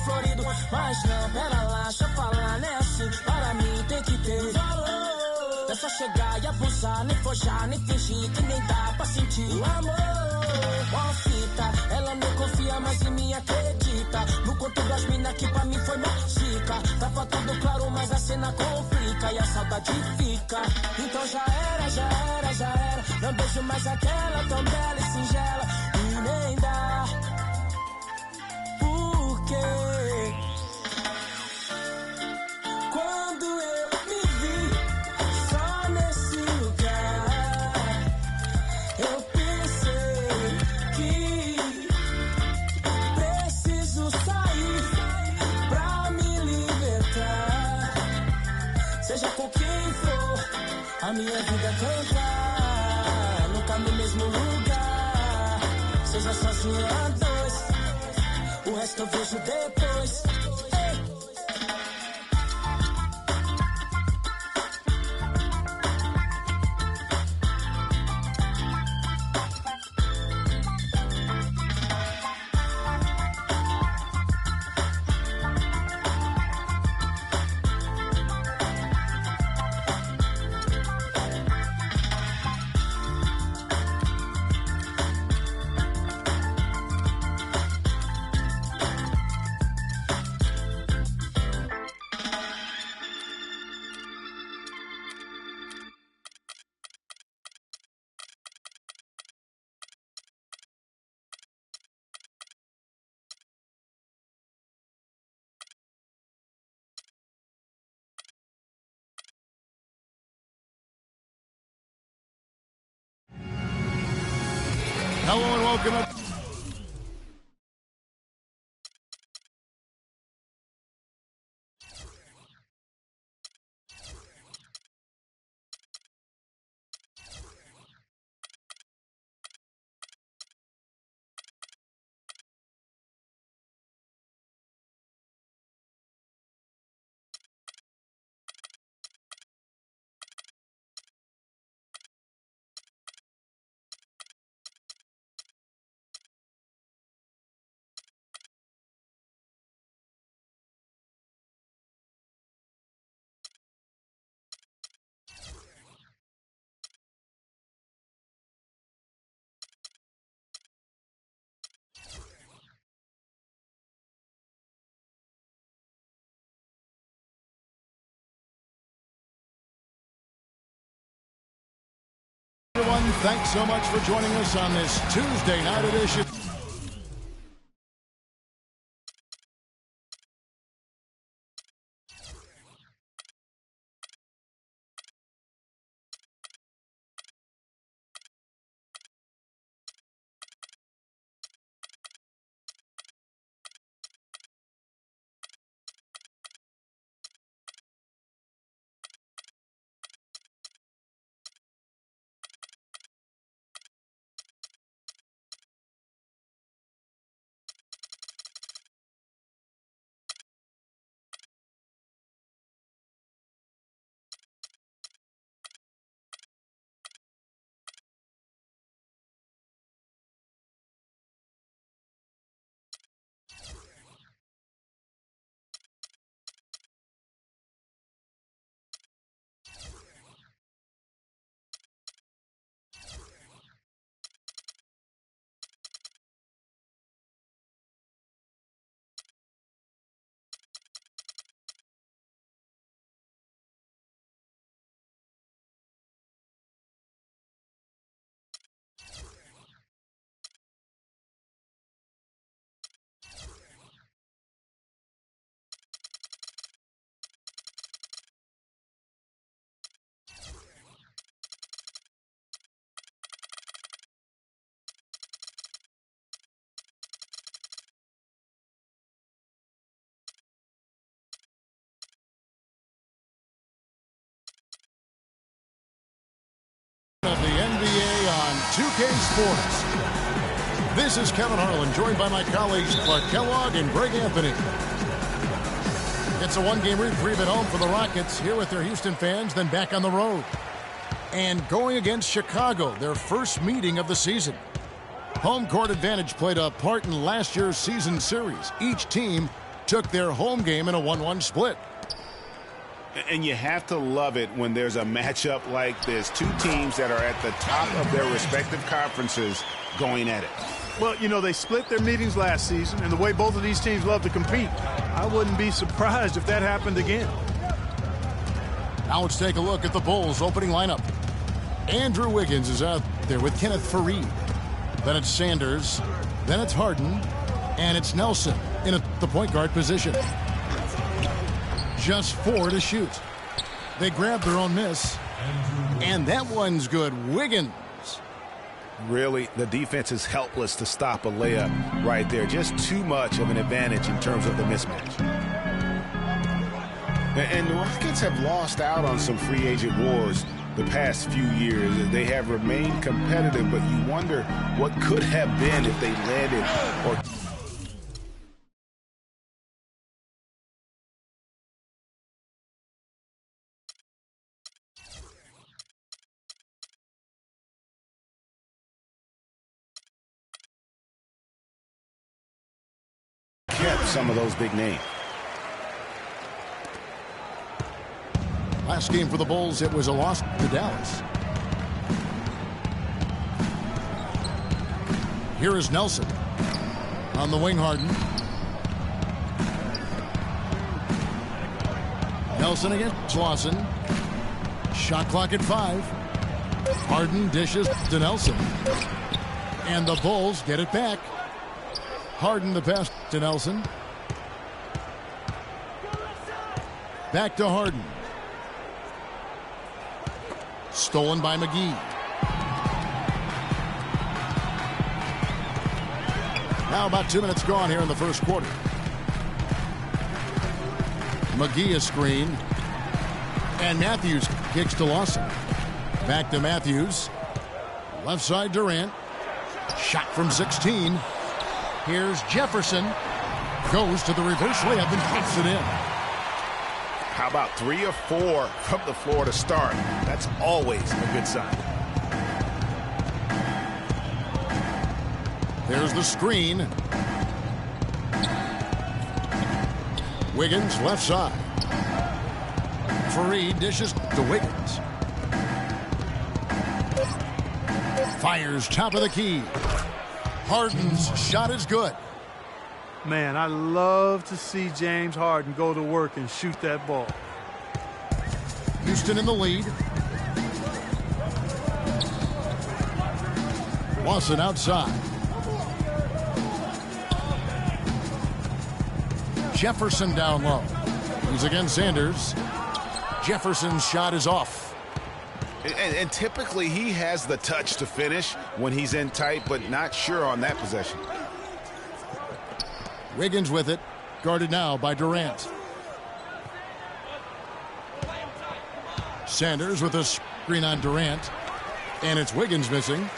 florido. Mas não, pera lá, deixa eu falar, né assim. Para mim tem que ter valor. É só chegar e abusar, nem forjar, nem fingir que nem dá pra sentir o amor. Ó fita, ela não confia, mas em mim acredita. No conto das minas que pra mim foi mágica. Tava tudo claro, mas a cena complica e a saudade fica. Então já era, já era, já era. Não beijo mais aquela tão bela e singela. E nem dá. Por quê? Quando eu me vi só nesse lugar, eu pensei que preciso sair pra me libertar. Seja com quem for, a minha vida é cantar. Nunca no mesmo lugar, seja sozinho a dois. O resto eu vejo depois. Hello and welcome up. Everyone, thanks so much for joining us on this Tuesday night edition. Of the NBA on 2K Sports. This is Kevin Harlan, joined by my colleagues Clark Kellogg and Greg Anthony. It's a one-game reprieve at home for the Rockets, here with their Houston fans, then back on the road. And going against Chicago, their first meeting of the season. Home court advantage played a part in last year's season series. Each team took their home game in a 1-1 split. And you have to love it when there's a matchup like this. Two teams that are at the top of their respective conferences going at it. Well, you know, they split their meetings last season, and the way both of these teams love to compete, I wouldn't be surprised if that happened again. Now let's take a look at the Bulls' opening lineup. Andrew Wiggins is out there with Kenneth Faried. Then it's Sanders. Then it's Harden. And it's Nelson in the point guard position. Just 4 to shoot. They grab their own miss. And that one's good. Wiggins. Really, the defense is helpless to stop a layup right there. Just too much of an advantage in terms of the mismatch. And the Rockets have lost out on some free agent wars the past few years. They have remained competitive, but you wonder what could have been if they landed or kept some of those big names. Last game for the Bulls, it was a loss to Dallas. Here is Nelson. On the wing, Harden. Nelson against Lawson. Shot clock at 5. Harden dishes to Nelson. And the Bulls get it back. Harden the pass to Nelson. Back to Harden. Stolen by McGee. Now about 2 minutes gone here in the first quarter. McGee a screen. And Matthews kicks to Lawson. Back to Matthews. Left side Durant. Shot from 16. Here's Jefferson. Goes to the reverse layup and puts it in. How about 3 or 4 from the floor to start? That's always a good sign. There's the screen. Wiggins left side. Faried dishes to Wiggins. Fires top of the key. Harden's shot is good. Man, I love to see James Harden go to work and shoot that ball. Houston in the lead. Lawson outside. Jefferson down low. He's against Sanders. Jefferson's shot is off. And typically he has the touch to finish when he's in tight, but not sure on that possession. Wiggins with it. Guarded now by Durant. Sanders with a screen on Durant. And it's Wiggins missing.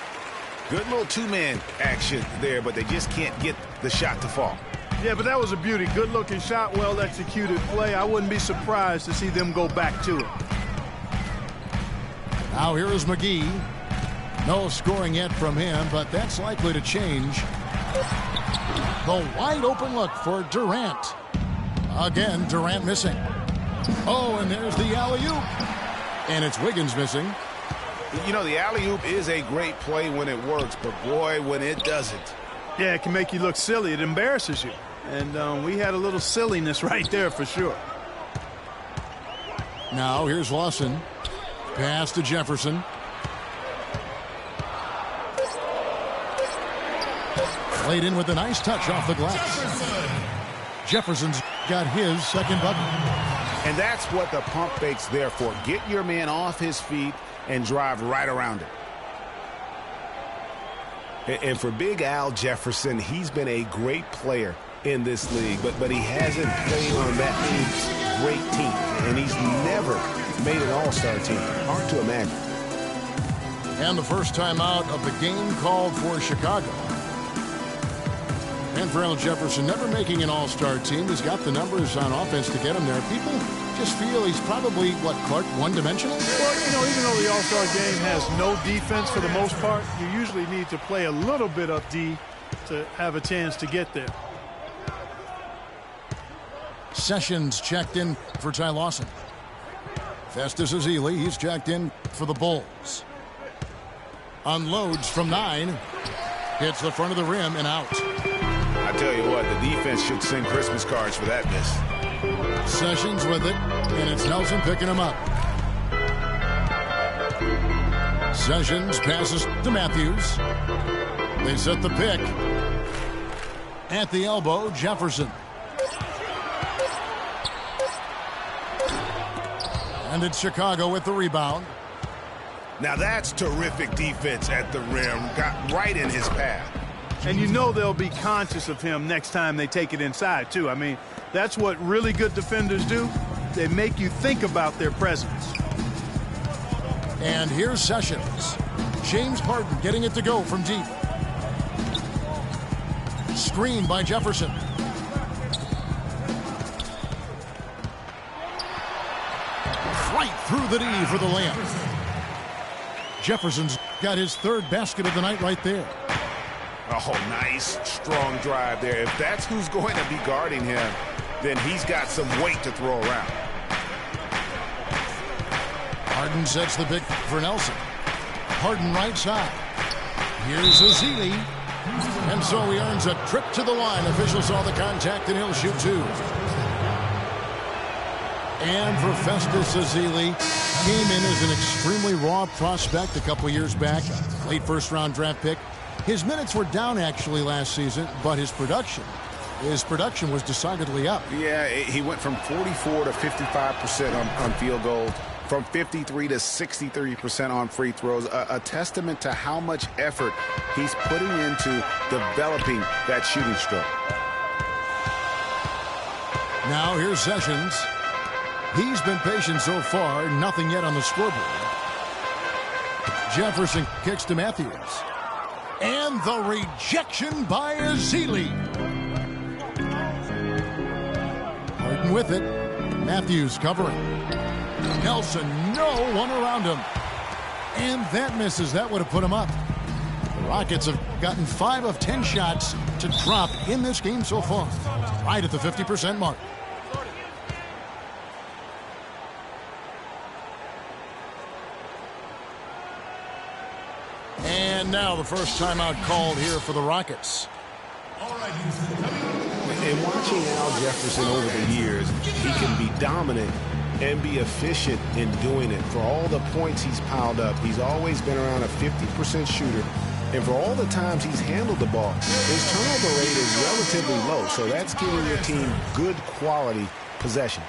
Good little two-man action there, but they just can't get the shot to fall. Yeah, but that was a beauty. Good-looking shot, well-executed play. I wouldn't be surprised to see them go back to it. Now here is McGee. No scoring yet from him, but that's likely to change. The wide open look for Durant. Again, Durant missing. Oh, and there's the alley-oop. And it's Wiggins missing. You know, the alley-oop is a great play when it works, but boy, when it doesn't. Yeah, it can make you look silly. It embarrasses you. And we had a little silliness right there for sure. Now here's Lawson. Pass to Jefferson. Played in with a nice touch off the glass. Jefferson's got his second bucket. And that's what the pump fake's there for. Get your man off his feet and drive right around it. And for Big Al Jefferson, he's been a great player in this league, but he hasn't played on that great team, and he's never made an all-star team. Hard to imagine. And the first time out of the game called for Chicago. And for Al Jefferson, never making an all-star team. He's got the numbers on offense to get him there. People just feel he's probably, what, Clark, one-dimensional? Well, you know, even though the all-star game has no defense for the most part, you usually need to play a little bit up D to have a chance to get there. Sessions checked in for Ty Lawson. Festus Ezeli, he's checked in for the Bulls. Unloads from 9. Hits the front of the rim and out. I tell you what, the defense should send Christmas cards for that miss. Sessions with it, and it's Nelson picking him up. Sessions passes to Matthews. They set the pick. At the elbow, Jefferson. And it's Chicago with the rebound. Now that's terrific defense at the rim. Got right in his path. And you know they'll be conscious of him next time they take it inside, too. I mean, that's what really good defenders do. They make you think about their presence. And here's Sessions. James Harden getting it to go from deep. Screen by Jefferson. Right through the knee for the layup. Jefferson's got his third basket of the night right there. Oh, nice, strong drive there. If that's who's going to be guarding him, then he's got some weight to throw around. Harden sets the pick for Nelson. Harden right side. Here's Ezeli. And so he earns a trip to the line. Officials saw the contact and he'll shoot 2. And for Festus Ezeli, came in as an extremely raw prospect a couple years back. Late first-round draft pick. His minutes were down actually last season, but his production was decidedly up. Yeah, he went from 44 to 55% on field goals, from 53 to 63% on free throws. A testament to how much effort he's putting into developing that shooting stroke. Now here's Sessions. He's been patient so far, nothing yet on the scoreboard. Jefferson kicks to Matthews. And the rejection by Ezeli. Harden with it. Matthews covering. Nelson, no one around him. And that misses. That would have put him up. The Rockets have gotten 5 of 10 shots to drop in this game so far. Right at the 50% mark. And now the first timeout called here for the Rockets. And watching Al Jefferson over the years, he can be dominant and be efficient in doing it. For all the points he's piled up, he's always been around a 50% shooter. And for all the times he's handled the ball, his turnover rate is relatively low. So that's giving your team good quality possessions.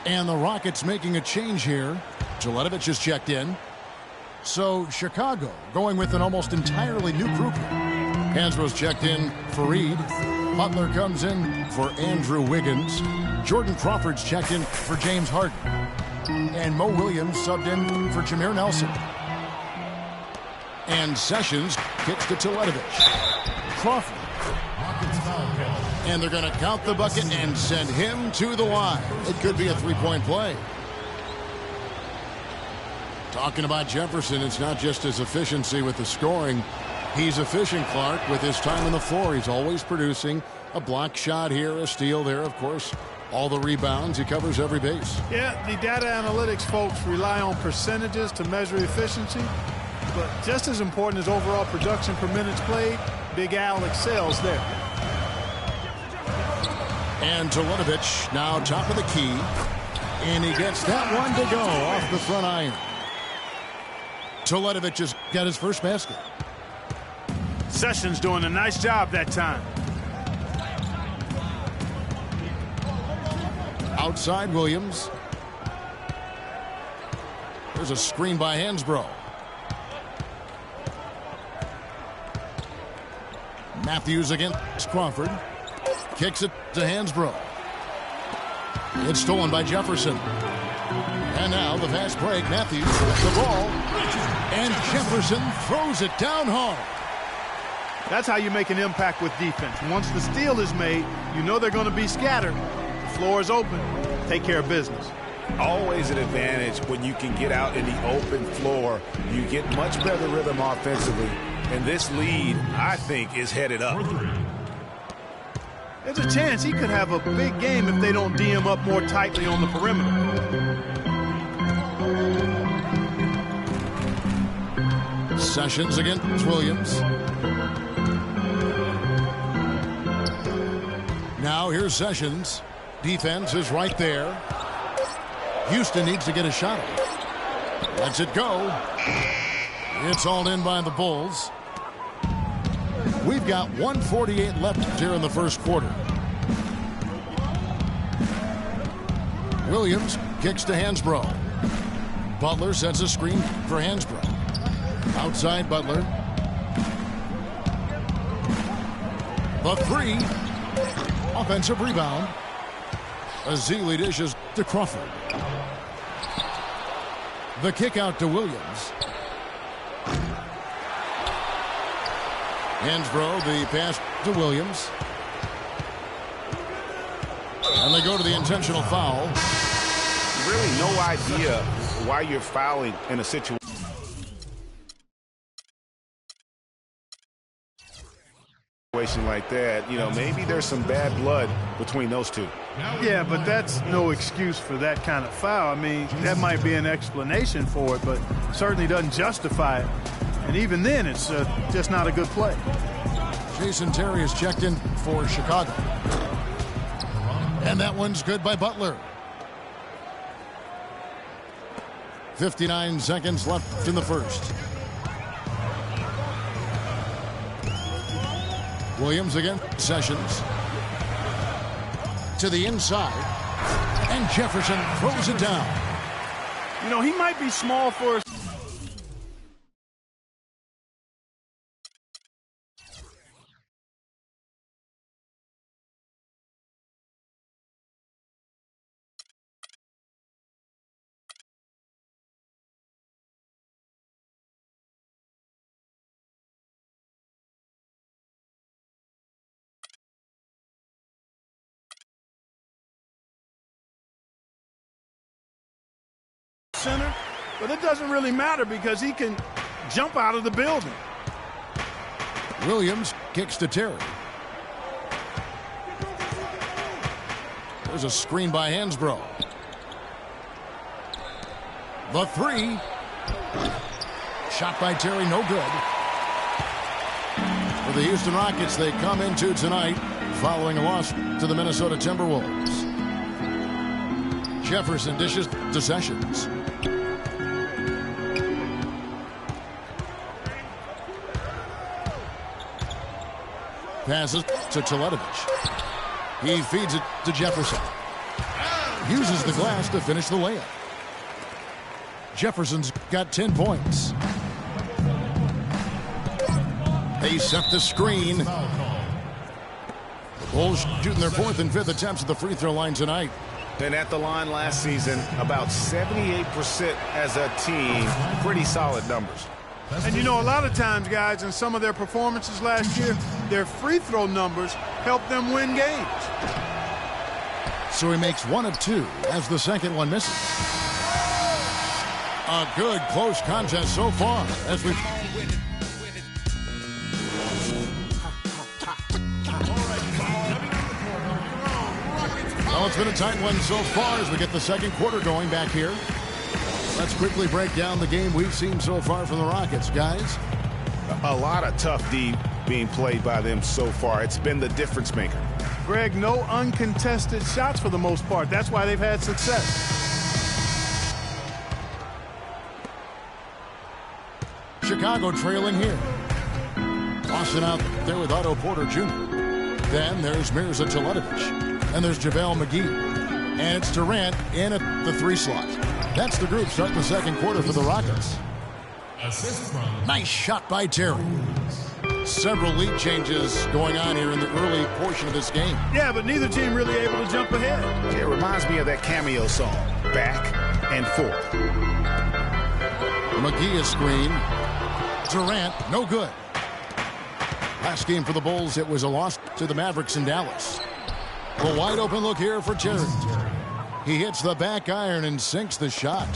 And the Rockets making a change here. Jeletovic is checked in. So Chicago going with an almost entirely new group here. Hansbrough's checked in for Reed. Butler comes in for Andrew Wiggins. Jordan Crawford's checked in for James Harden. And Mo Williams subbed in for Jameer Nelson. And Sessions kicks to Jeletovic. Crawford. And they're going to count the bucket and send him to the line. It could be a three-point play. Talking about Jefferson, it's not just his efficiency with the scoring. He's efficient, Clark, with his time on the floor. He's always producing a block shot here, a steal there, of course. All the rebounds. He covers every base. Yeah, the data analytics folks rely on percentages to measure efficiency. But just as important as overall production per minutes played, Big Al excels there. And Jeletovic now top of the key. And he gets that one to go off the front iron. Jeletovic has got his first basket. Sessions doing a nice job that time. Outside Williams. There's a screen by Hansbrough. Matthews against Crawford. Kicks it to Hansbrough. It's stolen by Jefferson. And now the fast break. Matthews the ball. And Jefferson throws it down hard. That's how you make an impact with defense. Once the steal is made, you know they're going to be scattered. The floor is open. Take care of business. Always an advantage when you can get out in the open floor. You get much better rhythm offensively. And this lead, I think, is headed up. There's a chance he could have a big game if they don't D him up more tightly on the perimeter. Sessions against Williams. Now here's Sessions. Defense is right there. Houston needs to get a shot. Lets it go. It's hauled in by the Bulls. We've got 1:48 left here in the first quarter. Williams kicks to Hansbrough. Butler sets a screen for Hansbrough. Outside Butler. The three. Offensive rebound. Azili dishes to Crawford. The kick out to Williams. Hansbrough, the pass to Williams. And they go to the intentional foul. Really no idea why you're fouling in a situation like that. You know, maybe there's some bad blood between those two. Yeah, but that's no excuse for that kind of foul. I mean, that might be an explanation for it, but certainly doesn't justify it. And even then, it's just not a good play. Jason Terry is checked in for Chicago. And that one's good by Butler. 59 seconds left in the first. Williams again. Sessions. To the inside. And Jefferson throws it down. You know, he might be small for a center, but it doesn't really matter because he can jump out of the building. Williams kicks to Terry. There's a screen by Hansbrough. The three. Shot by Terry, no good. For the Houston Rockets, they come into tonight following a loss to the Minnesota Timberwolves. Jefferson dishes to Sessions. Passes to Teletovich. He feeds it to Jefferson. Uses the glass to finish the layup. Jefferson's got 10 points. They set the screen. The Bulls shooting their fourth and fifth attempts at the free throw line tonight. And at the line last season, about 78% as a team. Pretty solid numbers. And you know, a lot of times, guys, in some of their performances last year, their free throw numbers helped them win games. So he makes one of two as the second one misses. A good close contest so far as we. Well, it's been a tight one so far as we get the second quarter going back here. Let's quickly break down the game we've seen so far from the Rockets, guys. A lot of tough D being played by them so far. It's been the difference maker. Greg, no uncontested shots for the most part. That's why they've had success. Chicago trailing here. Boston out there with Otto Porter Jr. Then there's Mirza Teletovich. And there's JaVale McGee. And it's Durant in at the 3 slot. That's the group starting the second quarter for the Rockets. Nice shot by Terry. Several lead changes going on here in the early portion of this game. Yeah, but neither team really able to jump ahead. It reminds me of that cameo song, Back and Forth. McGee is screen. Durant, no good. Last game for the Bulls, it was a loss to the Mavericks in Dallas. A wide open look here for Terry. He hits the back iron and sinks the shot.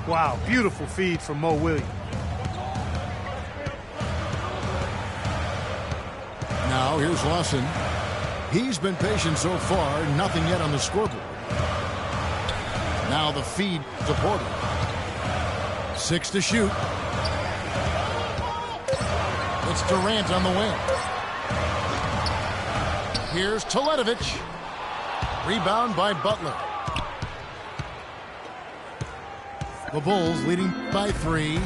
Wow, beautiful feed from Mo Williams. Now here's Lawson. He's been patient so far, nothing yet on the scoreboard. Now the feed to Porter. 6 to shoot. It's Durant on the wing. Here's Teletovic. Rebound by Butler. The Bulls leading by 3.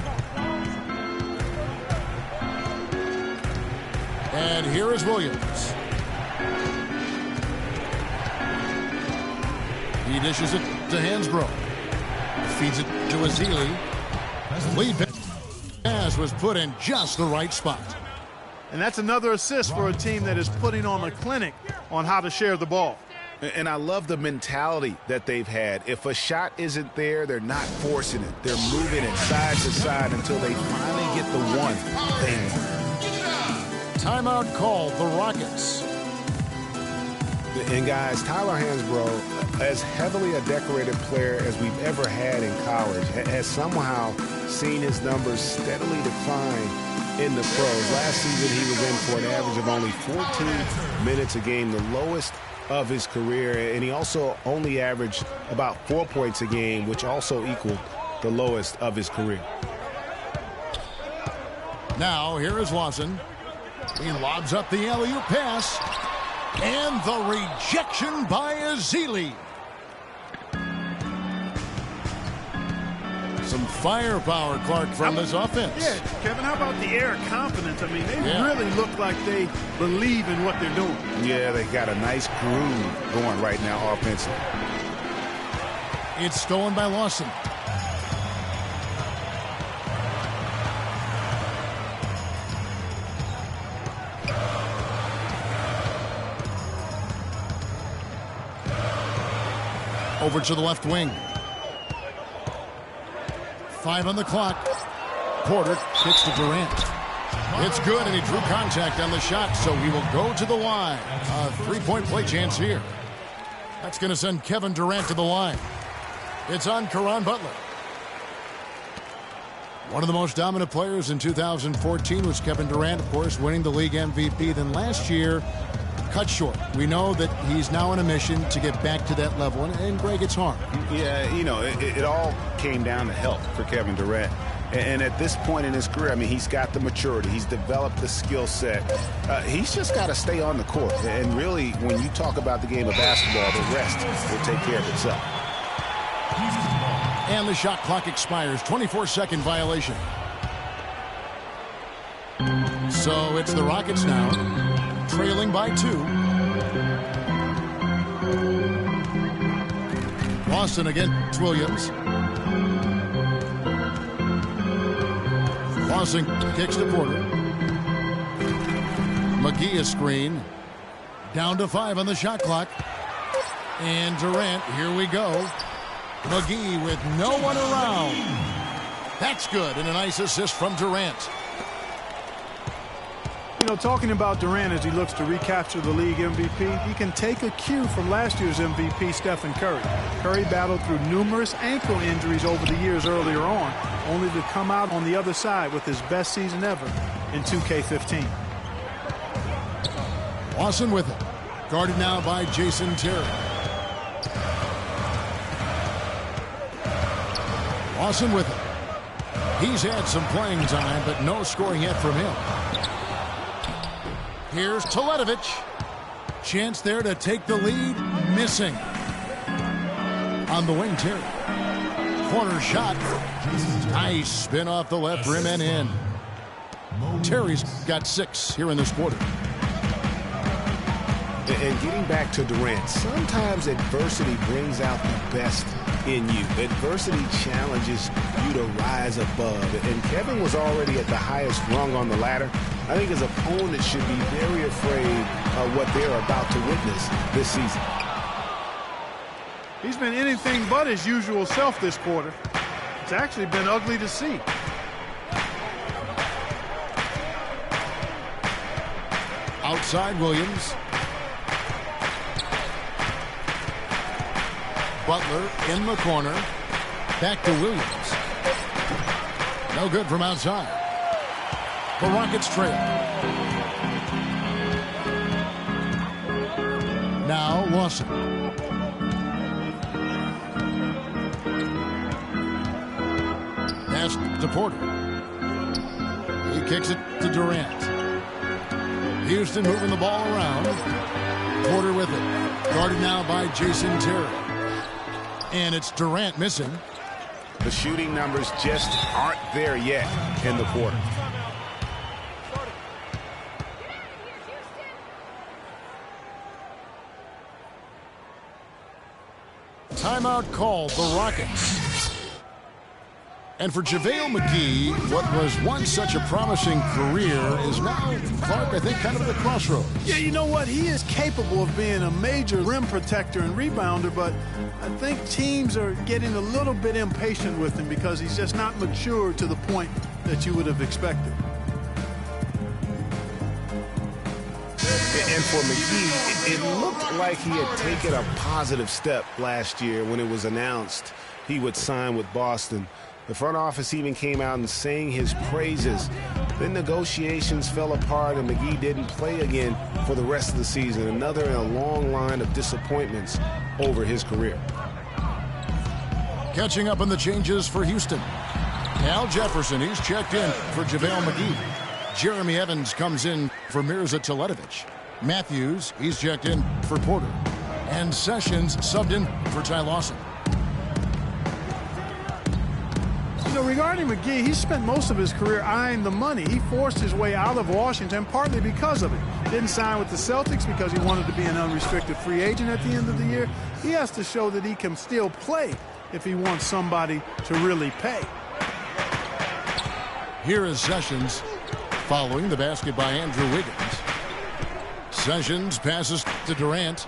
And here is Williams. He dishes it to Hansbrough. Feeds it to Ezeli. Lead pass was put in just the right spot. And that's another assist for a team that is putting on a clinic on how to share the ball. And I love the mentality that they've had. If a shot isn't there, they're not forcing it. They're moving it side to side until they finally get the one thing. Timeout called, the Rockets. And guys, Tyler Hansbrough, as heavily a decorated player as we've ever had in college, has somehow seen his numbers steadily decline in the pros. Last season, he was in for an average of only 14 minutes a game, the lowest of his career. And he also only averaged about 4 points a game, which also equaled the lowest of his career. Now, here is Lawson. He lobs up the alley-oop pass. And the rejection by Ezeli. Some firepower, Clark, from this offense. Yeah, Kevin, how about the air of confidence? I mean, they really look like they believe in what they're doing. Yeah, they got a nice groove going right now offensively. It's stolen by Lawson. Over to the left wing. 5 on the clock. Porter kicks to Durant. It's good, and he drew contact on the shot, so he will go to the line. A 3-point play chance here. That's going to send Kevin Durant to the line. It's on Caron Butler. One of the most dominant players in 2014 was Kevin Durant, of course, winning the league MVP. Then last year, cut short. We know that he's now on a mission to get back to that level, and Greg, it's hard. Yeah, you know, it all came down to health for Kevin Durant. And at this point in his career, I mean, he's got the maturity. He's developed the skill set. He's just got to stay on the court. And really, when you talk about the game of basketball, the rest will take care of itself. And the shot clock expires. 24-second violation. So it's the Rockets now, trailing by 2. Lawson against Williams. Lawson kicks to Porter. McGee a screen. Down to 5 on the shot clock. And Durant, here we go. McGee with no one around. That's good, and a nice assist from Durant. You know, talking about Durant as he looks to recapture the league MVP, he can take a cue from last year's MVP, Stephen Curry. Curry battled through numerous ankle injuries over the years earlier on, only to come out on the other side with his best season ever in 2K15. Lawson with it. Guarded now by Jason Terry. Lawson with it. He's had some playing time, but no scoring yet from him. Here's Teletovic. Chance there to take the lead. Missing. On the wing, Terry. Corner shot. Nice spin off the left rim and in. Terry's got 6 here in this quarter. And getting back to Durant, sometimes adversity brings out the best in you. Adversity challenges you to rise above. And Kevin was already at the highest rung on the ladder. I think his opponent should be very afraid of what they're about to witness this season. He's been anything but his usual self this quarter. It's actually been ugly to see. Outside Williams. Butler in the corner. Back to Williams. No good from outside. The Rockets trail. Now Lawson. Pass to Porter. He kicks it to Durant. Houston moving the ball around. Porter with it. Guarded now by Jason Terry. And it's Durant missing. The shooting numbers just aren't there yet in the quarter. Timeout called, the Rockets. And for JaVale McGee, what was once such a promising career is now, Clark, I think, kind of at the crossroads. Yeah, you know what? He is capable of being a major rim protector and rebounder, but I think teams are getting a little bit impatient with him because he's just not mature to the point that you would have expected. And for McGee, it looked like he had taken a positive step last year when it was announced he would sign with Boston. The front office even came out and sang his praises. Then negotiations fell apart and McGee didn't play again for the rest of the season. Another in a long line of disappointments over his career. Catching up on the changes for Houston. Al Jefferson, he's checked in for JaVale McGee. Jeremy Evans comes in for Mirza Teletovic. Matthews, he's checked in for Porter. And Sessions subbed in for Ty Lawson. You know, regarding McGee, he spent most of his career eyeing the money. He forced his way out of Washington partly because of it. Didn't sign with the Celtics because he wanted to be an unrestricted free agent at the end of the year. He has to show that he can still play if he wants somebody to really pay. Here is Sessions following the basket by Andrew Wiggins. Sessions passes to Durant.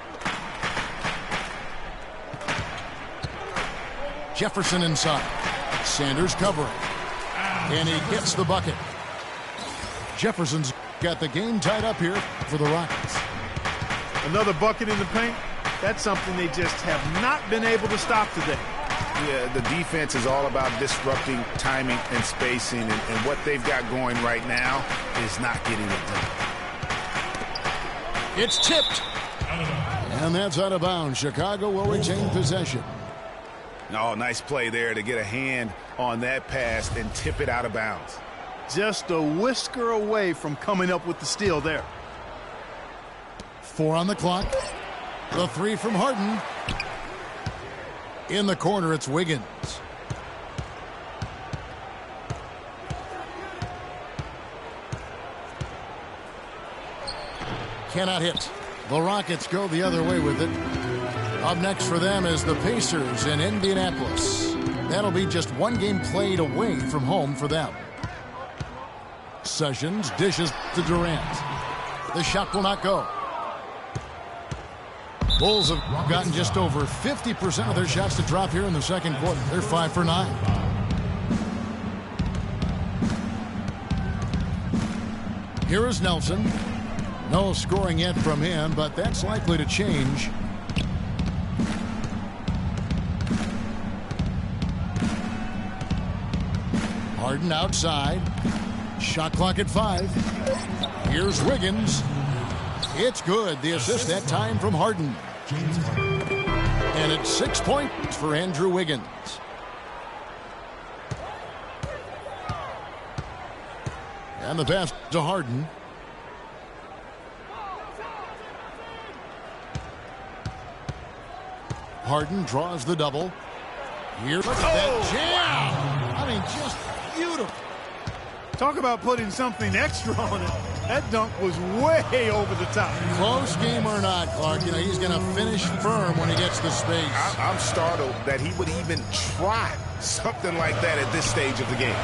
Jefferson inside. Sanders covering. And he gets the bucket. Jefferson's got the game tied up here for the Rockets. Another bucket in the paint. That's something they just have not been able to stop today. Yeah, the defense is all about disrupting timing and spacing, and what they've got going right now is not getting it done. It's tipped. And that's out of bounds. Chicago will retain possession. Oh, nice play there to get a hand on that pass and tip it out of bounds. Just a whisker away from coming up with the steal there. 4 on the clock. The three from Harden. In the corner, it's Wiggins. Cannot hit. The Rockets go the other way with it. Up next for them is the Pacers in Indianapolis. That'll be just one game played away from home for them. Sessions dishes to Durant. The shot will not go. Bulls have gotten just over 50% of their shots to drop here in the second quarter. They're 5 for 9. Here is Nelson. No scoring yet from him, but that's likely to change. Harden outside. Shot clock at 5. Here's Wiggins. It's good. The assist that time from Harden. And it's 6 points for Andrew Wiggins. And the pass to Harden. Harden draws the double. Here's that jam. I mean, just beautiful. Talk about putting something extra on it. That dunk was way over the top. Close game or not, Clark, you know, he's going to finish firm when he gets the space. I'm startled that he would even try something like that at this stage of the game.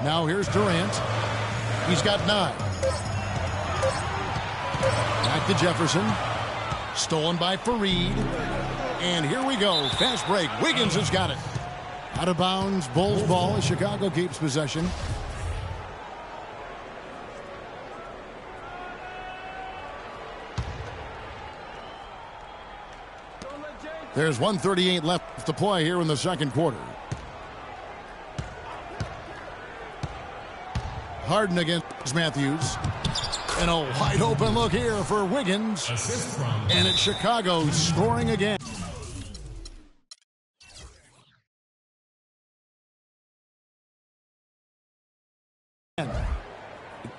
Now here's Durant. He's got 9. Back to Jefferson. Stolen by Fareed. And here we go. Fast break. Wiggins has got it. Out of bounds. Bulls ball as Chicago keeps possession. There's 1:38 left to play here in the second quarter. Harden against Matthews. And a wide open look here for Wiggins. And it's Chicago scoring again.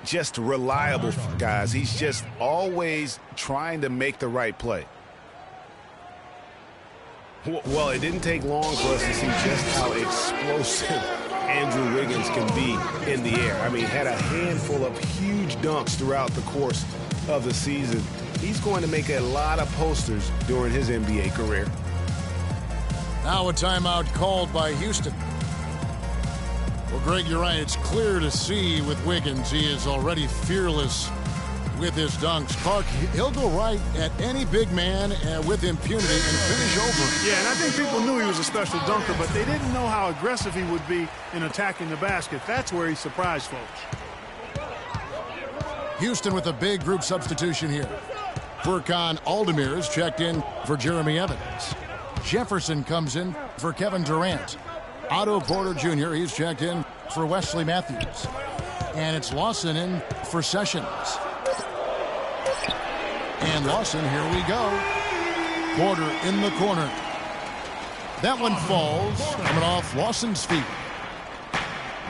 Just reliable, guys. He's just always trying to make the right play. Well, it didn't take long for us to see just how explosive Andrew Wiggins can be in the air. I mean, had a handful of huge dunks throughout the course of the season. He's going to make a lot of posters during his NBA career. Now a timeout called by Houston. Well, Greg, you're right. It's clear to see with Wiggins. He is already fearless with his dunks. Clark, he'll go right at any big man with impunity and finish over. Yeah, and I think people knew he was a special dunker, but they didn't know how aggressive he would be in attacking the basket. That's where he surprised folks. Houston with a big group substitution here. Furkan Aldemir is checked in for Jeremy Evans. Jefferson comes in for Kevin Durant. Otto Porter Jr., he's checked in for Wesley Matthews. And it's Lawson in for Sessions. And Lawson, here we go. Porter in the corner. That one falls, coming off Lawson's feet.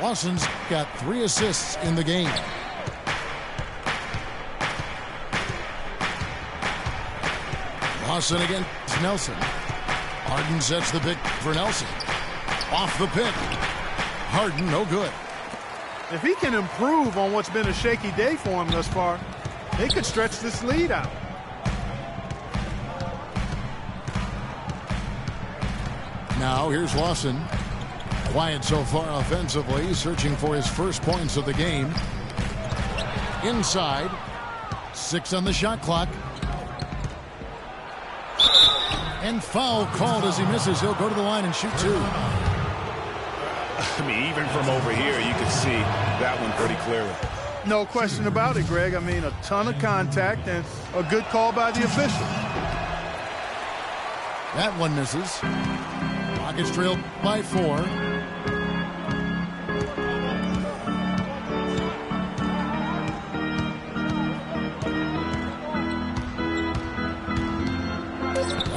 Lawson's got 3 assists in the game. Lawson against Nelson. Harden sets the pick for Nelson. Off the pick. Harden, no good. If he can improve on what's been a shaky day for him thus far, they could stretch this lead out. Now here's Lawson. Quiet so far offensively, searching for his first points of the game. Inside. 6 on the shot clock. And foul called as he misses. He'll go to the line and shoot 2. I mean, even from over here, you can see that one pretty clearly. No question about it, Greg. I mean, a ton of contact and a good call by the official. That one misses. Rockets trail by 4.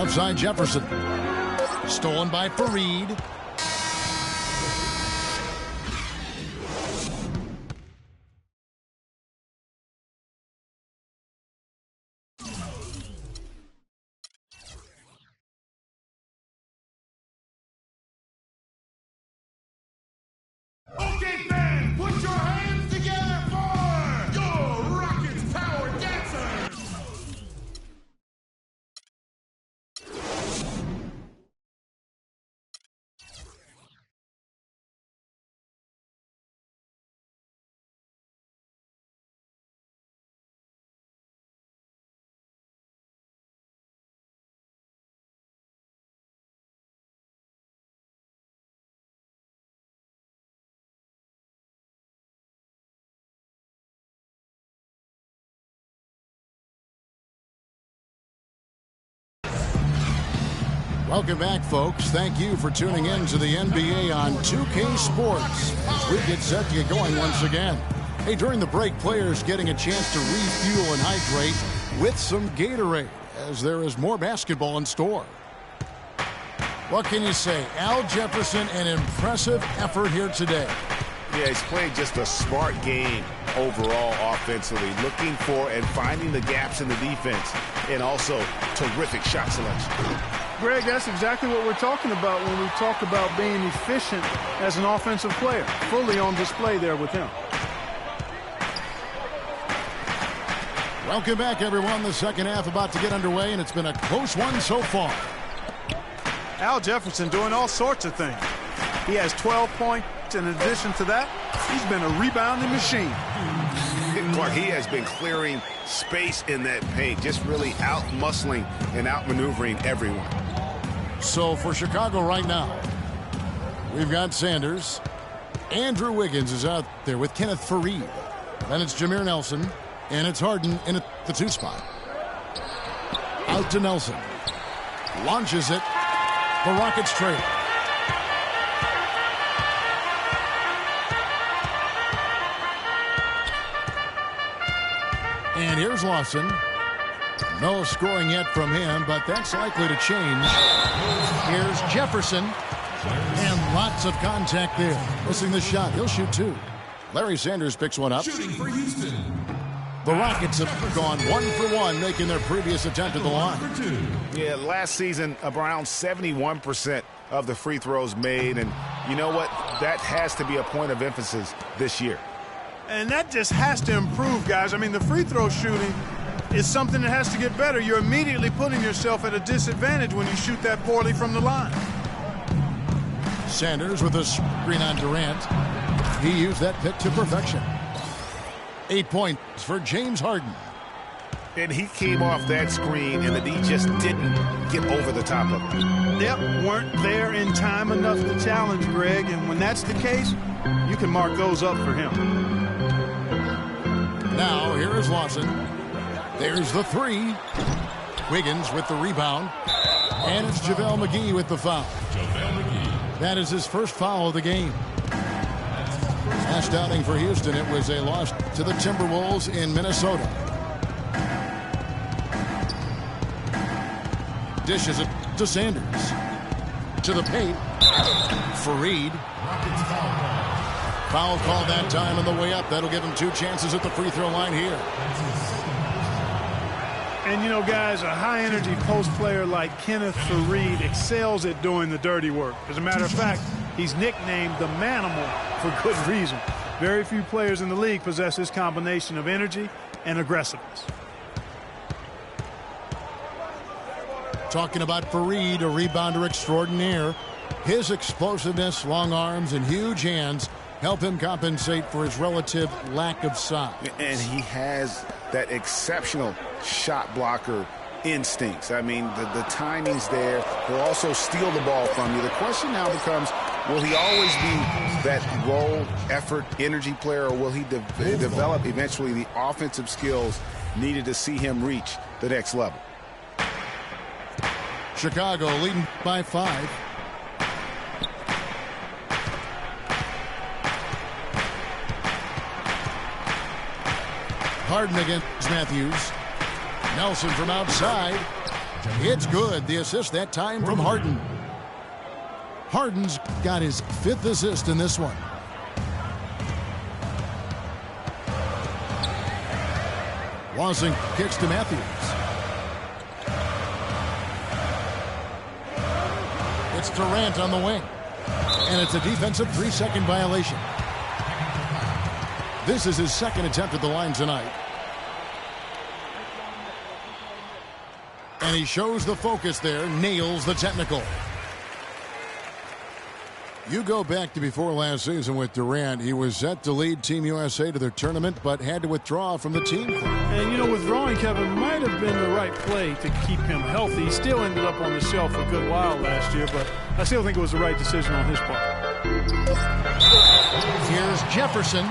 Outside Jefferson. Stolen by Fareed. Okay, fans, put your hands together for your Rockets Power Dancers! Welcome back, folks. Thank you for tuning in to the NBA on 2K Sports as we get set to get going once again. Hey, during the break, players getting a chance to refuel and hydrate with some Gatorade as there is more basketball in store. What can you say? Al Jefferson, an impressive effort here today. Yeah, he's playing just a smart game overall offensively, looking for and finding the gaps in the defense, and also terrific shot selection. Greg, that's exactly what we're talking about when we talk about being efficient as an offensive player. Fully on display there with him. Welcome back, everyone. The second half about to get underway, and it's been a close one so far. Al Jefferson doing all sorts of things. He has 12 points. In addition to that, he's been a rebounding machine. Clark, he has been clearing space in that paint, just really out-muscling and out-maneuvering everyone. So for Chicago right now, we've got Sanders. Andrew Wiggins is out there with Kenneth Fareed. Then it's Jameer Nelson, and it's Harden in at the 2 spot. Out to Nelson. Launches it. The Rockets trail. here's Lawson. No scoring yet from him, but that's likely to change. Here's Jefferson. And lots of contact there. Missing the shot. He'll shoot two. Larry Sanders picks one up. Shooting for Houston. The Rockets have gone 1 for 1, making their previous attempt at the line. Yeah, last season, around 71% of the free throws made. And you know what? That has to be a point of emphasis this year. And that just has to improve, guys. I mean, the free throw shooting is something that has to get better. You're immediately putting yourself at a disadvantage when you shoot that poorly from the line. Sanders with a screen on Durant. He used that pick to perfection. 8 points for James Harden. And he came off that screen, and the D just didn't get over the top of it. Yep, weren't there in time enough to challenge Greg, and when that's the case, you can mark those up for him. Now, here is Lawson. There's the three. Wiggins with the rebound. And it's JaVale McGee with the foul. That is his first foul of the game. Last outing for Houston, it was a loss to the Timberwolves in Minnesota. Dishes it to Sanders. To the paint. Fareed. Foul call that time on the way up. That'll give him 2 chances at the free throw line here. And, you know, guys, a high-energy post player like Kenneth Fareed excels at doing the dirty work. As a matter of fact, he's nicknamed the Manimal for good reason. Very few players in the league possess this combination of energy and aggressiveness. Talking about Fareed, a rebounder extraordinaire. His explosiveness, long arms, and huge hands help him compensate for his relative lack of size. And he has that exceptional shot blocker instincts. I mean, the timing's there. He'll also steal the ball from you. The question now becomes, will he always be that role, effort, energy player, or will he develop eventually the offensive skills needed to see him reach the next level? Chicago leading by 5. Harden against Matthews. Nelson from outside. It's good. The assist that time from Harden. Harden's got his 5th assist in this one. Lawson kicks to Matthews. It's Durant on the wing. And it's a defensive 3-second violation. This is his 2nd attempt at the line tonight. And he shows the focus there, nails the technical. You go back to before last season with Durant. He was set to lead Team USA to their tournament, but had to withdraw from the team. And, you know, withdrawing, Kevin, might have been the right play to keep him healthy. He still ended up on the shelf a good while last year, but I still think it was the right decision on his part. Here's Jefferson.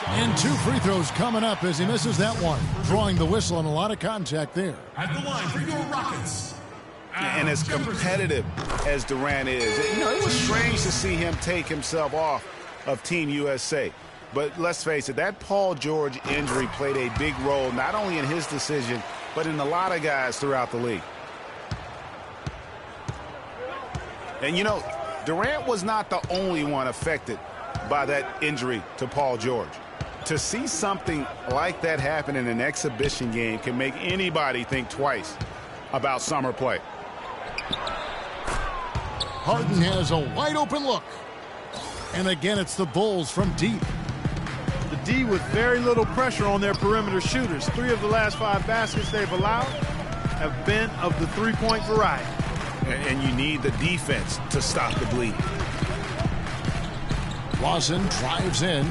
And 2 free throws coming up as he misses that one. Drawing the whistle and a lot of contact there. At the line for your Rockets. And as competitive as Durant is, you know, it was strange to see him take himself off of Team USA. But let's face it, that Paul George injury played a big role, not only in his decision, but in a lot of guys throughout the league. And, you know, Durant was not the only one affected by that injury to Paul George. To see something like that happen in an exhibition game can make anybody think twice about summer play. Harden has a wide open look. And again, it's the Bulls from deep. The D with very little pressure on their perimeter shooters. 3 of the last 5 baskets they've allowed have been of the 3-point variety. And you need the defense to stop the bleed. Lawson drives in.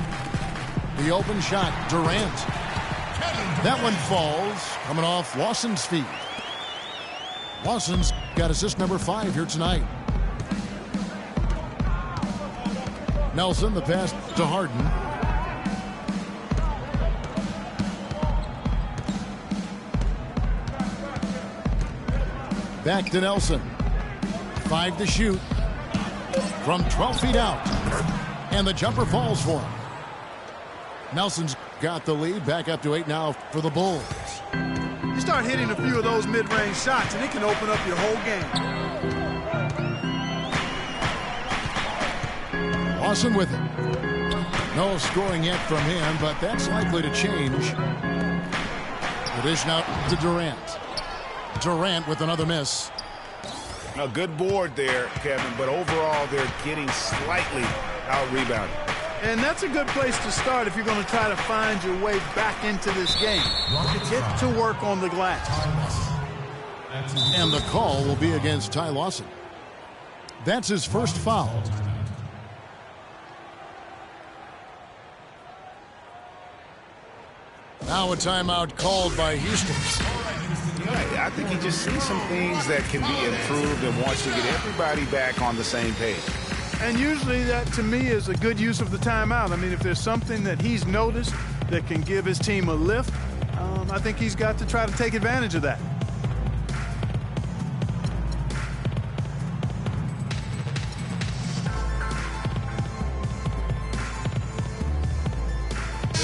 The open shot, Durant. That one falls, coming off Lawson's feet. Lawson's got assist number 5 here tonight. Nelson, the pass to Harden. Back to Nelson. 5 to shoot. From 12 feet out. And the jumper falls for him. Nelson's got the lead, back up to 8 now for the Bulls. start hitting a few of those mid-range shots, and it can open up your whole game. Lawson with it. No scoring yet from him, but that's likely to change. The dish now to Durant. Durant with another miss. A good board there, Kevin, but overall they're getting slightly out-rebounded. And that's a good place to start if you're going to try to find your way back into this game. Get to work on the glass. And the call will be against Ty Lawson. That's his first foul. Now a timeout called by Houston. I think he just sees some things that can be improved and wants to get everybody back on the same page. And usually that, to me, is a good use of the timeout. I mean, if there's something that he's noticed that can give his team a lift, I think he's got to try to take advantage of that.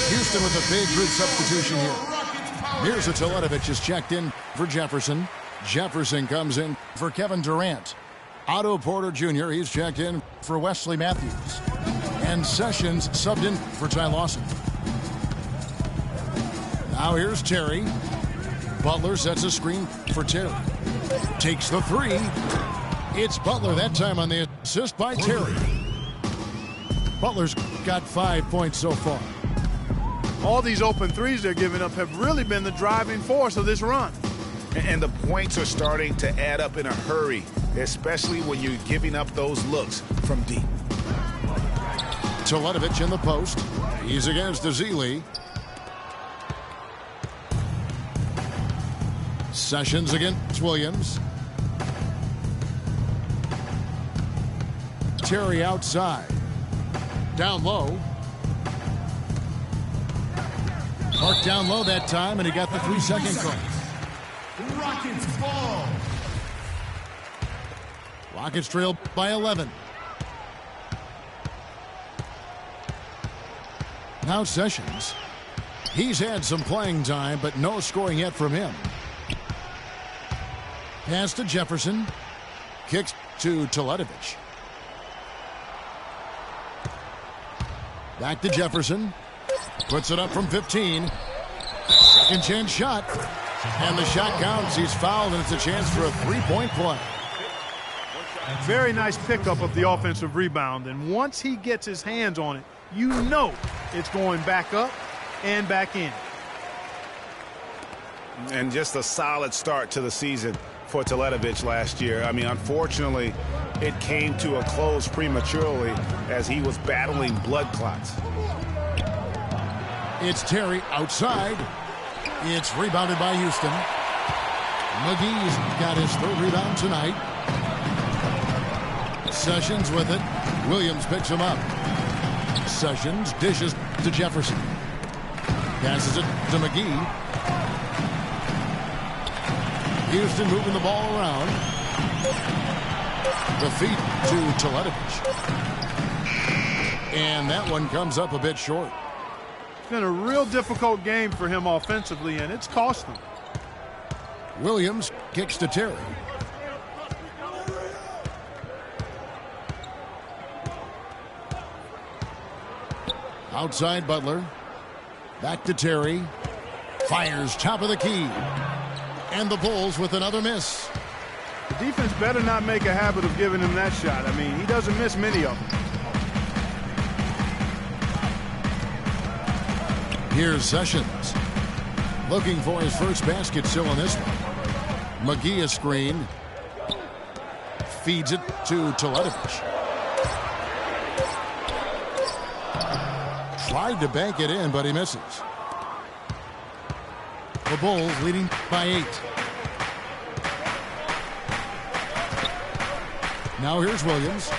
Houston with a big grid substitution here. Mirza Teletovic is checked in for Jefferson. Jefferson comes in for Kevin Durant. Otto Porter Jr., he's checked in for Wesley Matthews. And Sessions subbed in for Ty Lawson. Now here's Terry. Butler sets a screen for Terry. Takes the three. It's Butler that time on the assist by Terry. Butler's got 5 points so far. All these open threes they're giving up have really been the driving force of this run. And the points are starting to add up in a hurry, especially when you're giving up those looks from deep. Teletovic in the post. He's against Azili. Sessions against Williams. Terry outside. Down low. Marked down low that time, and he got the 3-second call. Rockets ball. Rockets trail by 11. Now Sessions. He's had some playing time, but no scoring yet from him. Pass to Jefferson. Kicks to Teletovic. Back to Jefferson. Puts it up from 15. Second chance shot. And the shot counts. He's fouled, and it's a chance for a three-point play. Very nice pickup of the offensive rebound. And once he gets his hands on it, you know it's going back up and back in. And just a solid start to the season for Teletovic last year. I mean, unfortunately, it came to a close prematurely as he was battling blood clots. It's Terry outside. It's rebounded by Houston. McGee's got his third rebound tonight. Sessions with it. Williams picks him up. Sessions dishes to Jefferson. Passes it to McGee. Houston moving the ball around. The feed to Teletovic. And that one comes up a bit short. It's been a real difficult game for him offensively, and it's cost him. Williams kicks to Terry. Outside Butler. Back to Terry. Fires top of the key. And the Bulls with another miss. The defense better not make a habit of giving him that shot. I mean, he doesn't miss many of them. Here's Sessions. Looking for his first basket still in this one. McGee a screen. Feeds it to Teletovic. Tried to bank it in, but he misses. The Bulls leading by 8. Now here's Williams.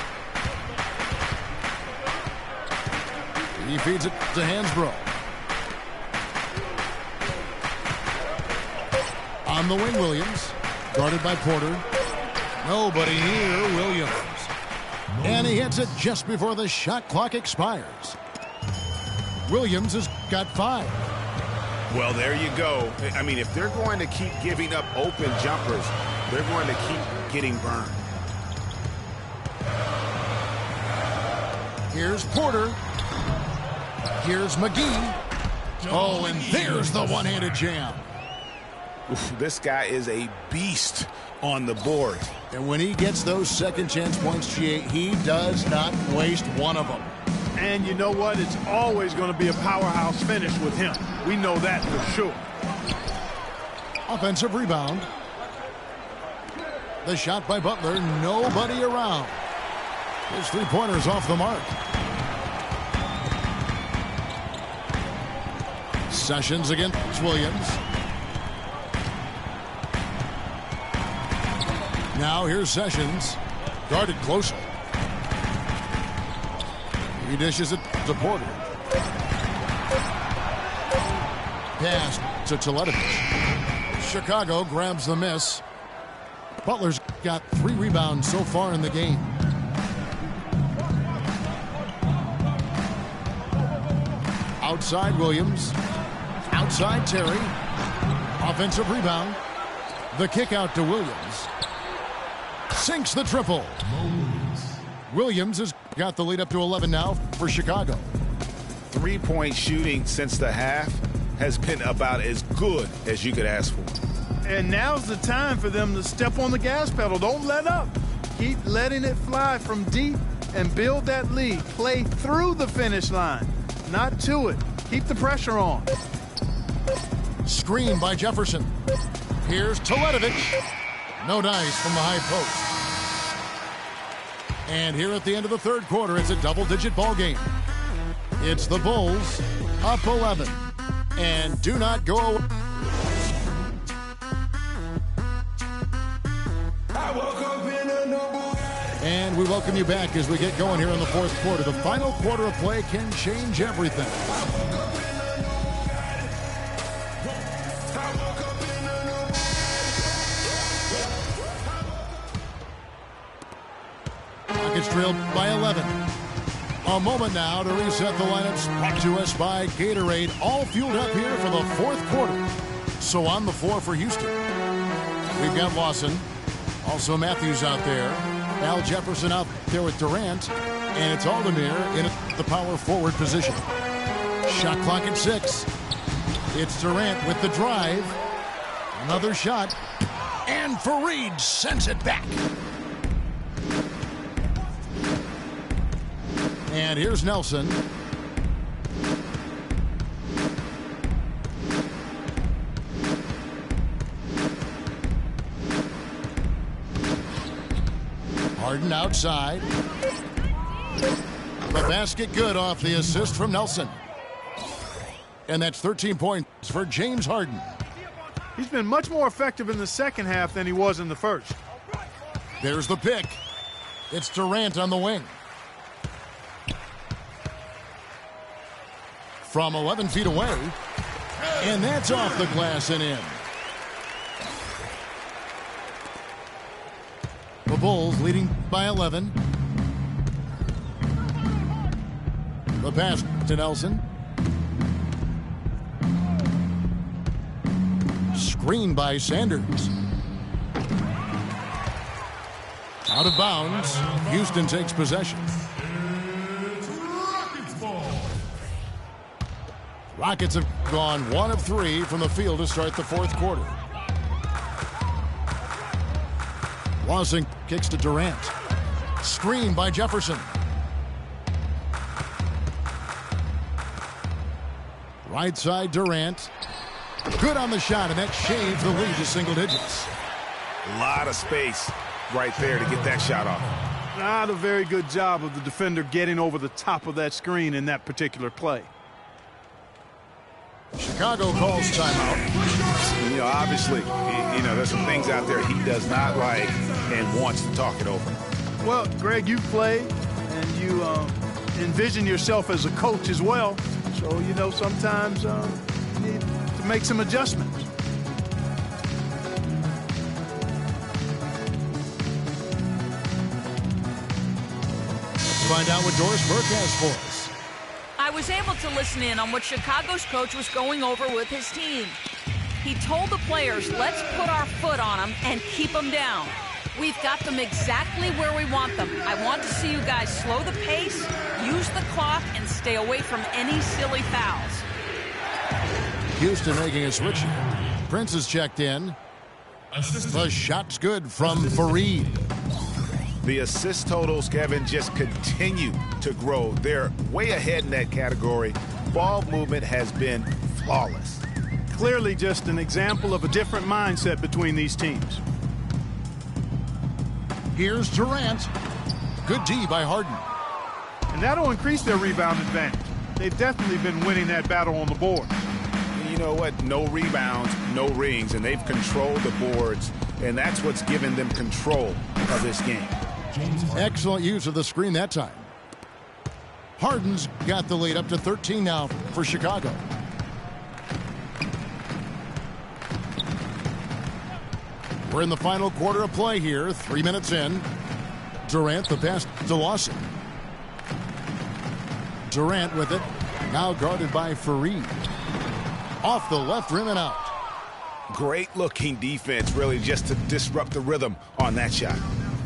He feeds it to Hansbrough. On the wing, Williams. Guarded by Porter. Nobody near Williams. And he hits it just before the shot clock expires. Williams has got 5. Well, there you go. I mean, if they're going to keep giving up open jumpers, they're going to keep getting burned. Here's Porter. Here's McGee. Oh, and there's the one-handed jam. Oof, this guy is a beast on the board. And when he gets those second chance points, he does not waste one of them. And you know what? It's always going to be a powerhouse finish with him. We know that for sure. Offensive rebound. The shot by Butler. Nobody around. His three-pointer's off the mark. Sessions against Williams. Now here's Sessions. Guarded closely. He dishes it to Porter. Pass to Teletovic. Chicago grabs the miss. Butler's got 3 rebounds so far in the game. Outside Williams. Outside Terry. Offensive rebound. The kick out to Williams. Sinks the triple. Williams has got the lead up to 11 now for Chicago. Three-point shooting since the half has been about as good as you could ask for. And now's the time for them to step on the gas pedal. Don't let up. Keep letting it fly from deep and build that lead. Play through the finish line, not to it. Keep the pressure on. Screen by Jefferson. Here's Teletovic. No dice from the high post. And here at the end of the third quarter, it's a double-digit ball game. It's the Bulls up 11. And do not go away. And we welcome you back as we get going here in the fourth quarter. The final quarter of play can change everything. Rockets trailed by 11. A moment now to reset the lineups, brought to us by Gatorade, all fueled up here for the fourth quarter. So on the floor for Houston, we've got Lawson, also Matthews out there, Al Jefferson out there with Durant, and it's Aldemir in the power forward position. Shot clock at 6. It's Durant with the drive. Another shot, and Fareed sends it back. And here's Nelson. Harden outside. The basket good off the assist from Nelson. And that's 13 points for James Harden. He's been much more effective in the second half than he was in the first. There's the pick. It's Durant on the wing. From 11 feet away. And that's off the glass and in. The Bulls leading by 11. The pass to Nelson. Screen by Sanders. Out of bounds. Houston takes possession. Rockets have gone 1 of 3 from the field to start the fourth quarter. Lawson kicks to Durant. Screen by Jefferson. Right side Durant. Good on the shot, and that shaves the lead to single digits. A lot of space right there to get that shot off. Not a very good job of the defender getting over the top of that screen in that particular play. Chicago calls timeout. You know, obviously, you know, there's some things out there he does not like and wants to talk it over. Well, Greg, you play and you envision yourself as a coach as well. So, you know, sometimes you need to make some adjustments. Let's find out what Doris Burke has for us. I was was able to listen in on what Chicago's coach was going over with his team. He told the players, let's put our foot on them and keep them down. We've got them exactly where we want them. I want to see you guys slow the pace, use the clock, and stay away from any silly fouls. Houston making a switch. Prince is checked in. The shot's good from Fareed. The assist totals, Kevin, just continue to grow. They're way ahead in that category. Ball movement has been flawless. Clearly just an example of a different mindset between these teams. Here's Durant. Good D by Harden. And that'll increase their rebound advantage. They've definitely been winning that battle on the board. You know what? No rebounds, no rings, and they've controlled the boards, and that's what's given them control of this game. Excellent use of the screen that time. Harden's got the lead up to 13 now for Chicago. We're in the final quarter of play here, 3 minutes in. Durant the pass to Lawson. Durant with it, now guarded by Fareed. Off the left rim and out. Great looking defense, really, just to disrupt the rhythm on that shot.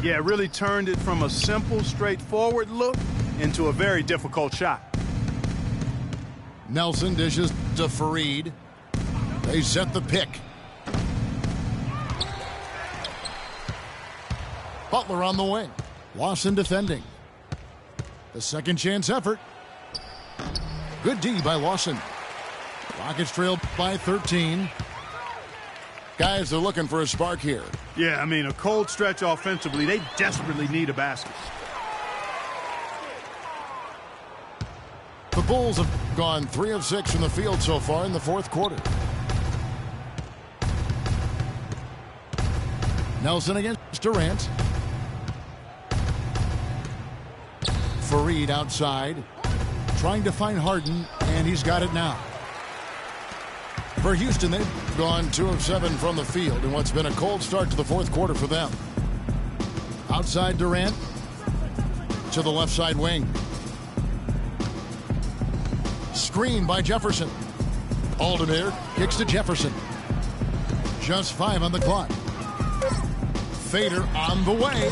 Yeah, it really turned it from a simple, straightforward look into a very difficult shot. Nelson dishes to Fareed. They set the pick. Butler on the wing. Lawson defending. The second chance effort. Good D by Lawson. Rockets trailed by 13. Guys are looking for a spark here. Yeah, I mean, a cold stretch offensively. They desperately need a basket. The Bulls have gone 3 of 6 from the field so far in the fourth quarter. Nelson against Durant. Fareed outside, trying to find Harden, and he's got it now. For Houston, they've gone 2 of 7 from the field in what's been a cold start to the fourth quarter for them. Outside Durant to the left side wing. Screen by Jefferson. Aldemir kicks to Jefferson. Just 5 on the clock. Fader on the way.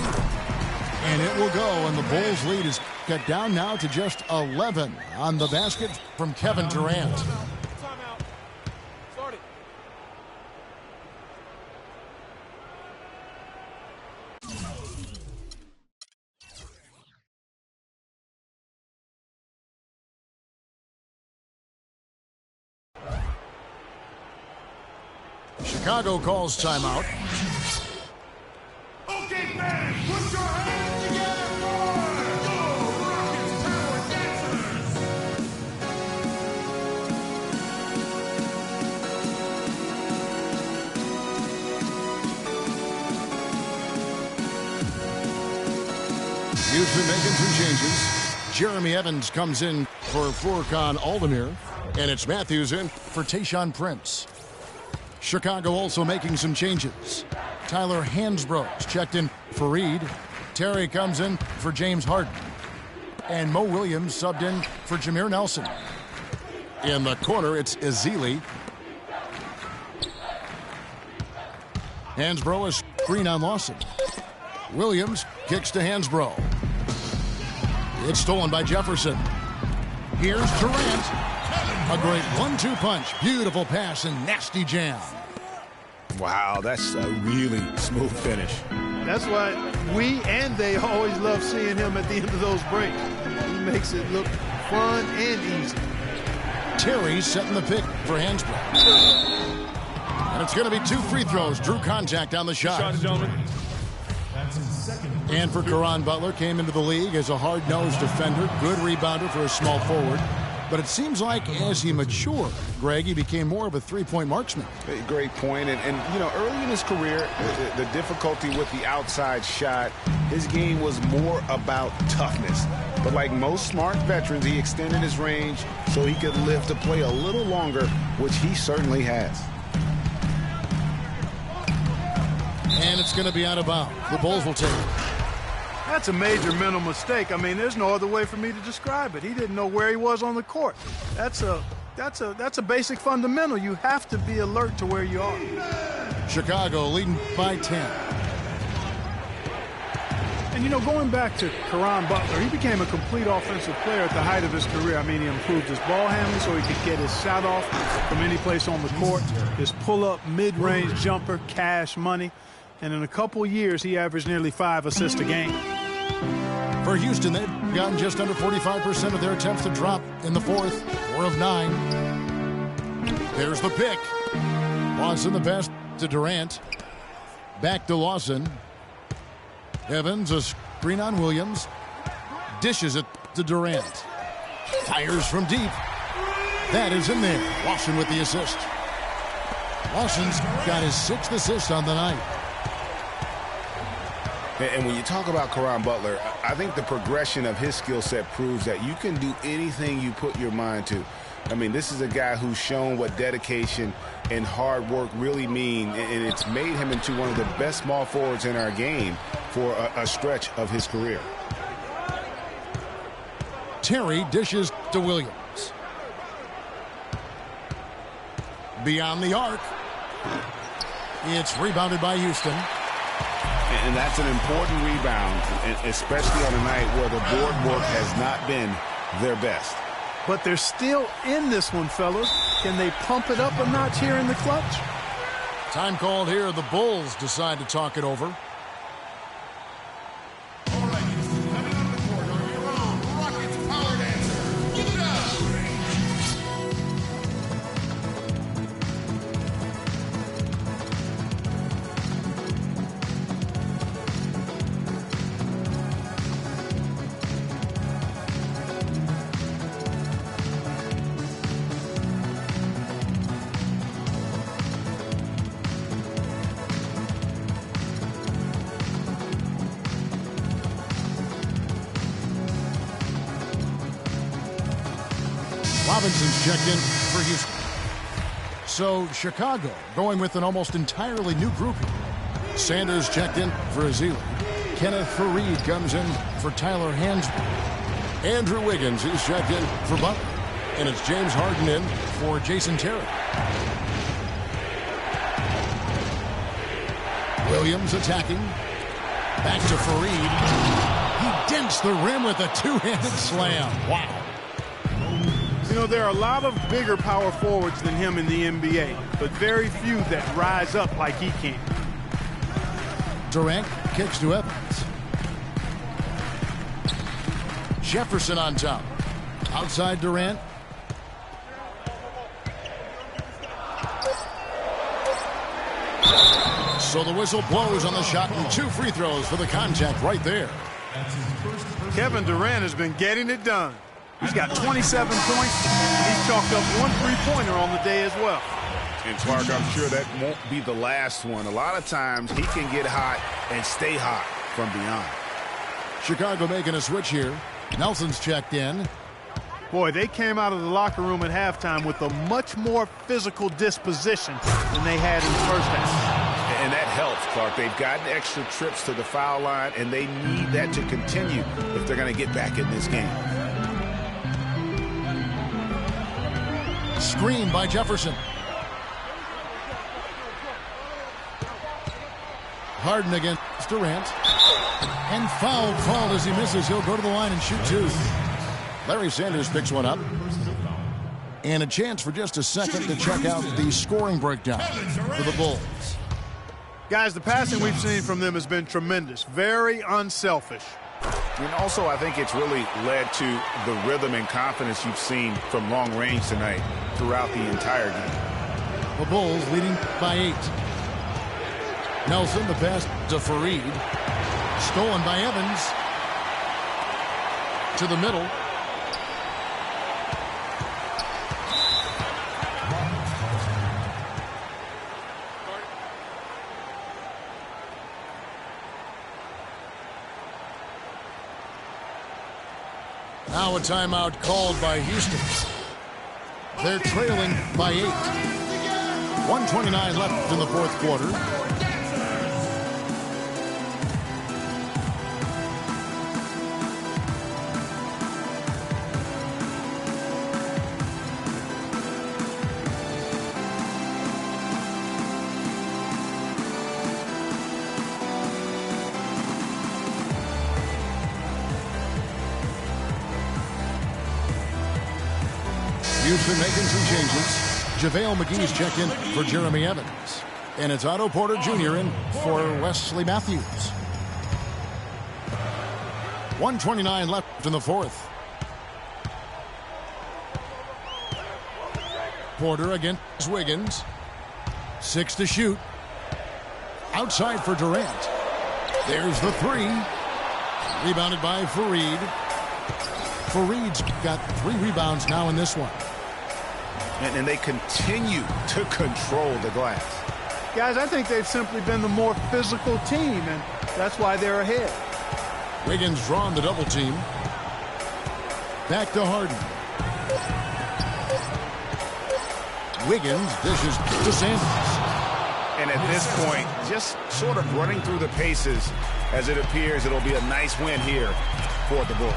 And it will go, and the Bulls' lead is cut down now to just 11 on the basket from Kevin Durant. Chicago calls timeout. Okay, man, put your hands together for the Rockets Power Dancers. Houston making some changes. Jeremy Evans comes in for Furkan Aldemir, and it's Matthews in for Tayshaun Prince. Chicago also making some changes. Tyler Hansbrough's checked in for Fareed. Terry comes in for James Harden. And Mo Williams subbed in for Jameer Nelson. In the corner, it's Ezeli. Hansbrough is screen on Lawson. Williams kicks to Hansbrough. It's stolen by Jefferson. Here's Durant. A great 1-2 punch. Beautiful pass and nasty jam. Wow, that's a really smooth finish. That's why we and they always love seeing him at the end of those breaks. He makes it look fun and easy. Terry setting the pick for Hansbrough. And it's going to be 2 free throws. Drew contact on the shot. And for Caron Butler, came into the league as a hard-nosed defender, good rebounder for a small forward. But it seems like as he matured, Greg, he became more of a three-point marksman. Great point. And, you know, early in his career, the difficulty with the outside shot, his game was more about toughness. But like most smart veterans, he extended his range so he could live to play a little longer, which he certainly has. And it's going to be out of bounds. The Bulls will take it. That's a major mental mistake. I mean, there's no other way for me to describe it. He didn't know where he was on the court. That's a basic fundamental. You have to be alert to where you are. Chicago leading by 10. And, you know, going back to Caron Butler, he became a complete offensive player at the height of his career. I mean, he improved his ball handling so he could get his shot off from any place on the court. His pull-up, mid-range jumper, cash money. And in a couple years, he averaged nearly 5 assists a game. For Houston, they've gotten just under 45% of their attempts to drop in the fourth. 4 of 9. There's the pick. Lawson the pass to Durant. Back to Lawson. Evans, a screen on Williams. Dishes it to Durant. Fires from deep. That is in there. Lawson with the assist. Lawson's got his 6th assist on the night. And when you talk about Caron Butler, I think the progression of his skill set proves that you can do anything you put your mind to. I mean, this is a guy who's shown what dedication and hard work really mean, and it's made him into one of the best small forwards in our game for a stretch of his career. Terry dishes to Williams. Beyond the arc. It's rebounded by Houston. And that's an important rebound, especially on a night where the board work has not been their best. But they're still in this one, fellas. Can they pump it up a notch here in the clutch? Time called here. The Bulls decide to talk it over. Robinson's checked in for Houston. So Chicago going with an almost entirely new grouping. Sanders checked in for Azili. Kenneth Faried comes in for Tyler Hansbrough. Andrew Wiggins is checked in for Butler. And it's James Harden in for Jason Terry. Williams attacking. Back to Faried. He dents the rim with a two-handed slam. Wow. You know, there are a lot of bigger power forwards than him in the NBA, but very few that rise up like he can. Durant kicks to Evans. Jefferson on top. Outside Durant. So the whistle blows on the shot and 2 free throws for the contact right there. Kevin Durant has been getting it done. He's got 27 points, and he's chalked up 1 3-pointer on the day as well. And Clark, I'm sure that won't be the last one. A lot of times he can get hot and stay hot from beyond. Chicago making a switch here. Nelson's checked in. Boy, they came out of the locker room at halftime with a much more physical disposition than they had in the first half. And that helps, Clark. They've gotten extra trips to the foul line, and they need that to continue if they're going to get back in this game. Screen by Jefferson. Harden against Durant. And foul called as he misses. He'll go to the line and shoot 2. Larry Sanders picks one up. And a chance for just a second to check out the scoring breakdown for the Bulls. Guys, the passing we've seen from them has been tremendous. Very unselfish. And also, I think it's really led to the rhythm and confidence you've seen from long range tonight throughout the entire game. The Bulls leading by 8. Nelson, the pass to Faried. Stolen by Evans. To the middle. Now a timeout called by Houston. They're trailing by 8. 1:29 left in the fourth quarter. Houston making some changes. JaVale McGee's checked in for Jeremy Evans. And it's Otto Porter Jr. in for Wesley Matthews. 1:29 left in the fourth. Porter against Wiggins. 6 to shoot. Outside for Durant. There's the three. Rebounded by Fareed. Fareed's got 3 rebounds now in this one. And they continue to control the glass. Guys, I think they've simply been the more physical team, and that's why they're ahead. Wiggins drawing the double team. Back to Harden. Wiggins dishes to Sanders. And at this point, just sort of running through the paces as it appears it'll be a nice win here for the Bulls.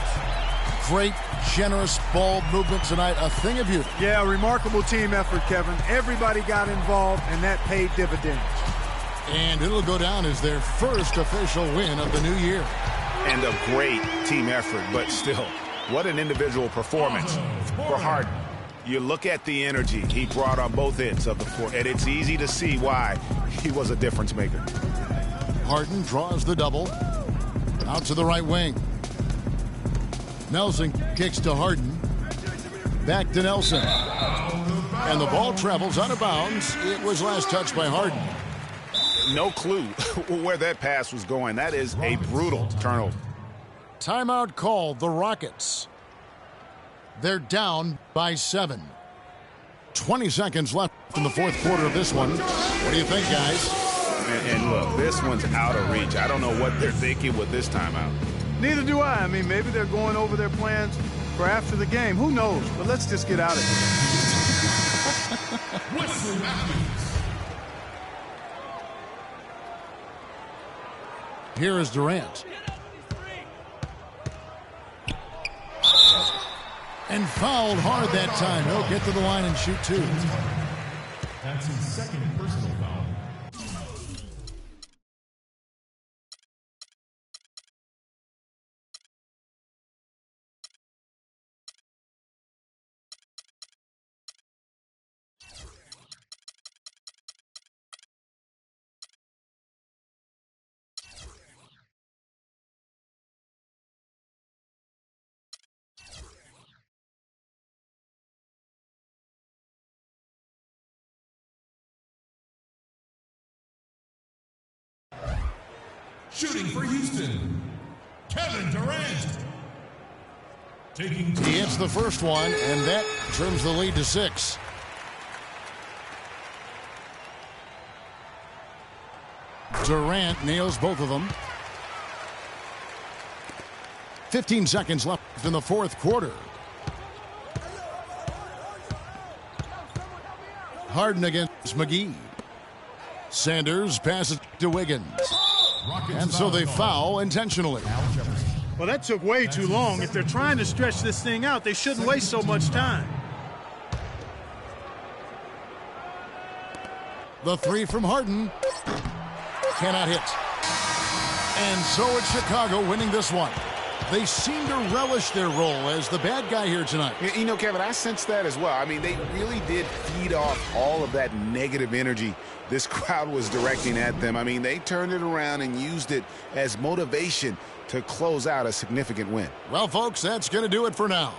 Great, generous ball movement tonight. A thing of beauty. Yeah, remarkable team effort, Kevin. Everybody got involved, and that paid dividends. And it'll go down as their first official win of the new year. And a great team effort, but still, what an individual performance for Harden. You look at the energy he brought on both ends of the floor, and it's easy to see why he was a difference maker. Harden draws the double. Out to the right wing. Nelson kicks to Harden. Back to Nelson. And the ball travels out of bounds. It was last touched by Harden. No clue where that pass was going. That is a brutal turnover. Timeout called the Rockets. They're down by 7. 20 seconds left in the fourth quarter of this one. What do you think, guys? And look, this one's out of reach. I don't know what they're thinking with this timeout. Neither do I. I mean, maybe they're going over their plans for after the game. Who knows? But let's just get out of here. Wesley Matthews. Here is Durant. And fouled hard that time. He'll get to the line and shoot 2. That's his second personal foul. Shooting for Houston, Kevin Durant. He hits the first one, and that trims the lead to 6. Durant nails both of them. 15 seconds left in the fourth quarter. Harden against McGee. Sanders passes to Wiggins. And so they foul intentionally. Well, that took way too long. If they're trying to stretch this thing out, they shouldn't waste so much time. The three from Harden. Cannot hit. And so it's Chicago winning this one. They seem to relish their role as the bad guy here tonight. You know, Kevin, I sense that as well. I mean, they really did feed off all of that negative energy this crowd was directing at them. I mean, they turned it around and used it as motivation to close out a significant win. Well, folks, that's going to do it for now.